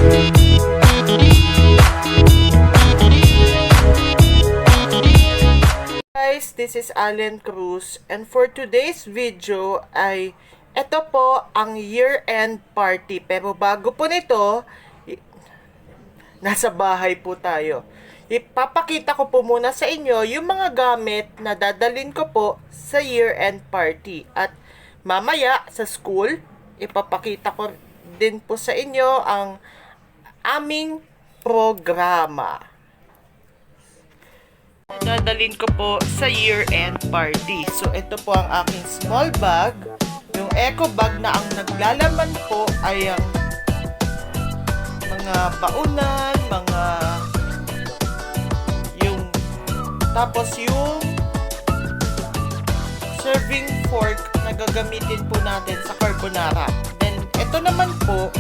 Guys, this is Allen Cruz, and for today's video ay ito po ang year-end party. Pero bago po nito, nasa bahay po tayo. Ipapakita ko po muna sa inyo yung mga gamit na dadalhin ko po sa year-end party. At mamaya sa school, ipapakita ko din po sa inyo ang aming programa. Dadalhin ko po sa year-end party. So, ito po ang aking small bag. Yung eco bag na ang naglalaman po ay ang mga baunan, tapos yung serving fork na gagamitin po natin sa carbonara. Then, ito naman po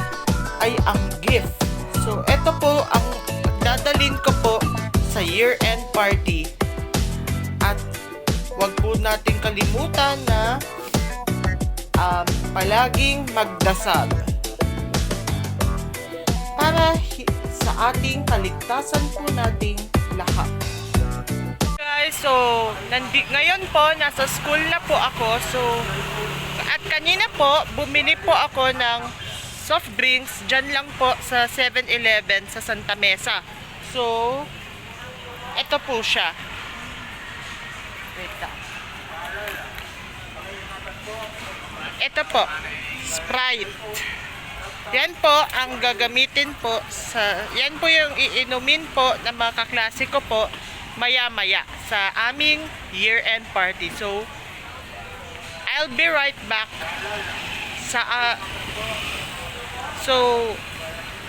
ay ang gift. So, ito po ang dadalhin ko po sa year-end party. At wag po nating kalimutan na palaging magdasal para sa ating kaligtasan po nating lahat. Guys, so ngayon po nasa school na po ako. So at kanina po bumili po ako ng soft drinks dyan lang po sa 7-Eleven sa Santa Mesa. So ito po siya. Wait lang. Ito po, Sprite. Yan po ang gagamitin po yan po yung iinumin po ng mga kaklase ko po maya-maya sa aming year-end party. So I'll be right back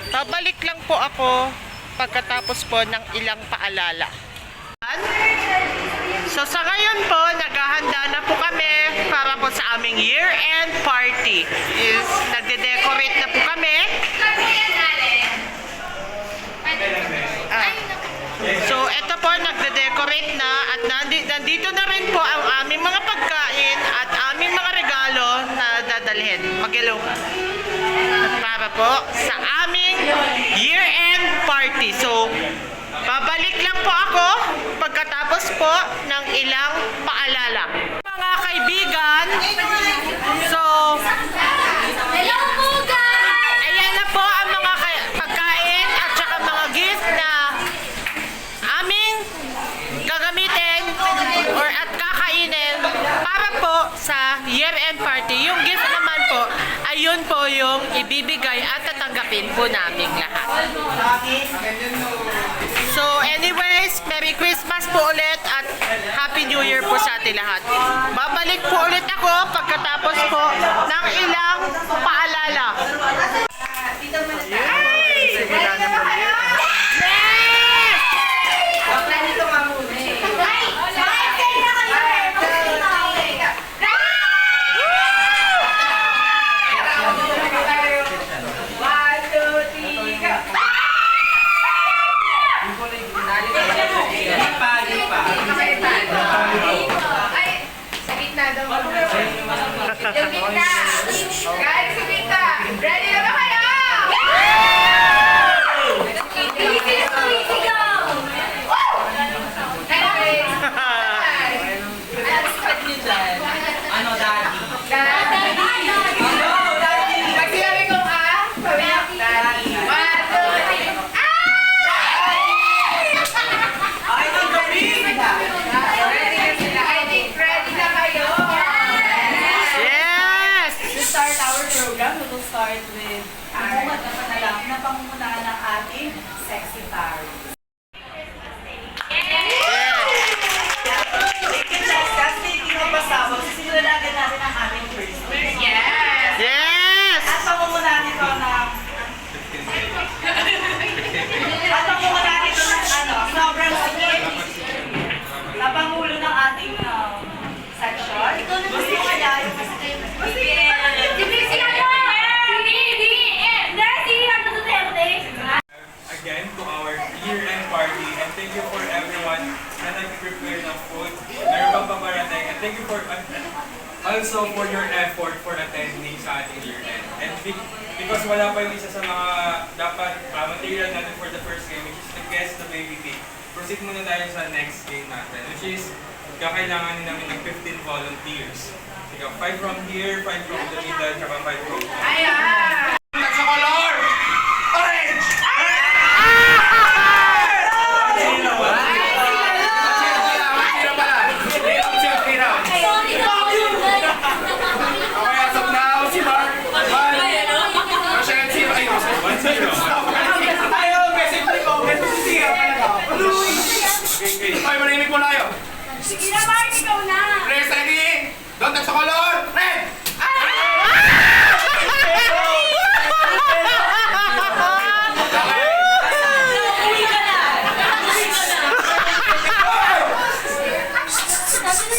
babalik lang po ako pagkatapos po ng ilang paalala. So sa ngayon po, naghahanda na po kami para po sa aming year-end party. Nagde-decorate na po kami. So ito po, nagde-decorate na at nandito na rin po ang aming mga pagkain at aming mga regalo na dadalhin. Mag-hello para po sa aming year-end party. So babalik lang po ako pagkatapos po ng ilang paalala. Mga kaibigan, so hello po guys! Ayan na po ang mga pagkain at saka mga gift na aming gagamitin at kakainin para po sa year-end party. Yung gift naman po, ayun po yung ibibigay at tatanggapin po namin lahat. So anyways, Merry Christmas po ulit at Happy New Year po sa ating lahat. Babalik po ulit ako pagkatapos po ng ilang paalala. Guys, Sumita, ready na ba kayo? Ano, daddy? Pag sinabi ko daddy. 1, 2, 3. Ay, ang galing! Ready na kayo? Yes! To start our program, we will start with umumat na panalangin na pangunguna ng ating sexy Tari. Speaking of pasawag, sisimulan agad natin ang ating first day. Yes! Yes! At pangunguna nito ng sobrang sigit na pangulo ng ating section. Gusto ko kaya yung again to our year-end party, and thank you for everyone na nag-prepare ng food, meron pang paparating, and thank you for also for your effort for attending sa ating year-end. And because wala pa yung isa sa mga dapat material natin for the first game, which is the Guess the Baby Cake. Proceed muna tayo sa next game natin, which is kakailanganin namin ng 15 volunteers. Ikaw, 5 from here, 5 from the middle, tsaka 5 from here. Ayan! Sa color! Orange! Sino pala? Okay, as of now, si Mark. Rochelle, sino? Ay, Rochelle. 1-0. Ayaw, message ko. Message siya talaga. Okay, manimik mo na yun. Sige na, Mark, ikaw na. Players ready? Don't touch the color! Red! Uwi ka na. Uwi ka na.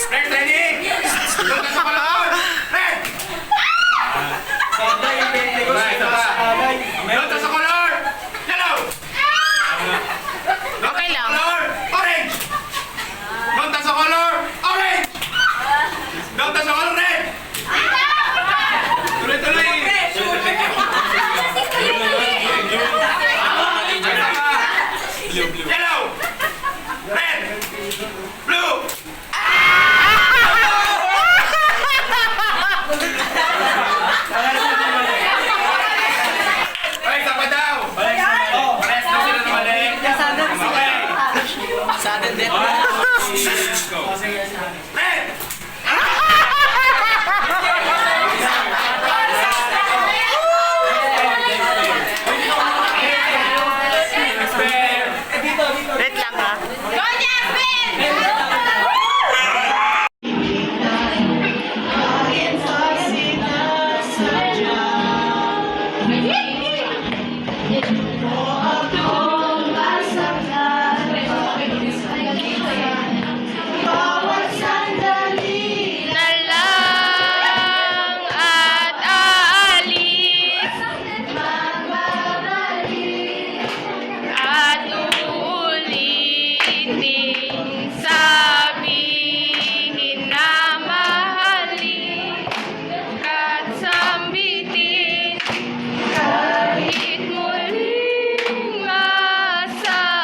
Players ready? Don't touch the color! Red! Don't touch the color! Yellow! Okay lang. Color! Orange! Don't touch the color! Orange! Don't touch the color! Red! Tuloy-tuloy! Yellow! Red! Blue! Ay, tama daw! Pares na sila na mali. Okay. Let's go. Red! Wait lang ha. Go, Jasmine! Na lang at aalis at uulitin sabihin na mahalin at sambitin kahit muling masaktan.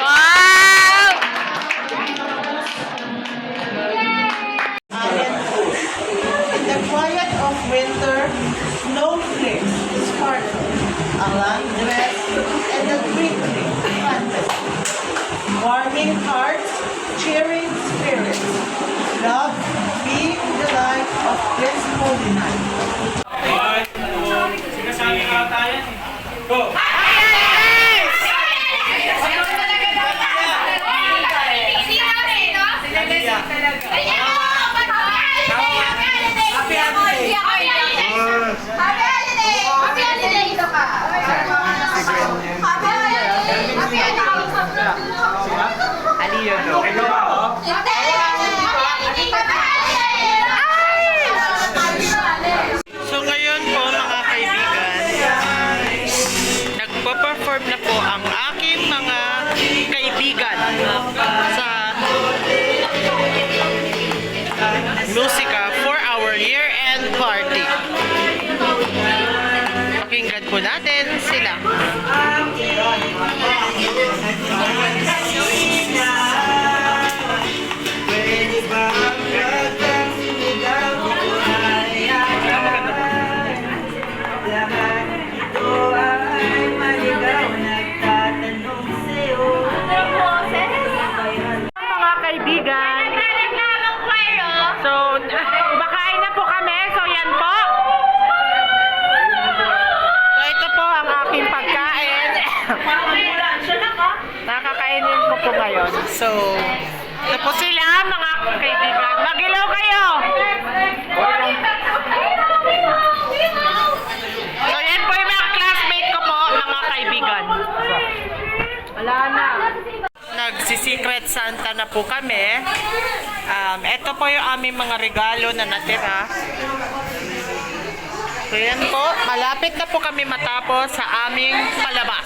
Wow! In the quiet of winter, snowflakes sparkle along dress and the twinkling fantasy. Warming hearts, cheering spirits. Love being the light of this holy night. Sinasabi nga tayo. Go! So ngayon po mga kaibigan, nagpo-perform na po ang aking mga kaibigan sa musika for our year-end party. Pakinggan po natin sila. Mga kaibigan, so kumakain na po kami, so yan po. So ito po ang aking pagkain. Nakakainin ko po ngayon. So ito po sila mga kaibigan. Mag-ilaw kayo! So yan po yung mga classmate ko po, mga kaibigan. Wala na. Nagsi-secret Santa na po kami. Ito po yung aming mga regalo na natira. So yan po, malapit na po kami matapos sa aming palabas.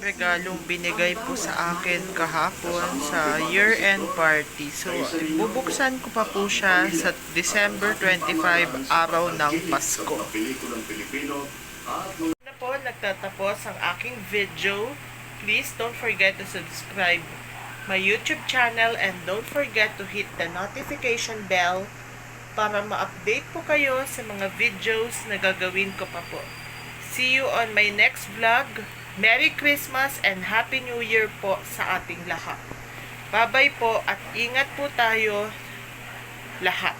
regalong binigay po sa akin kahapon sa year-end party. So, bubuksan ko pa po siya sa December 25, araw ng Pasko. Na po, nagtatapos ang aking video. Please don't forget to subscribe my YouTube channel and don't forget to hit the notification bell para ma-update po kayo sa mga videos na gagawin ko pa po. See you on my next vlog. Merry Christmas and Happy New Year po sa ating lahat. Bye-bye po at ingat po tayo lahat.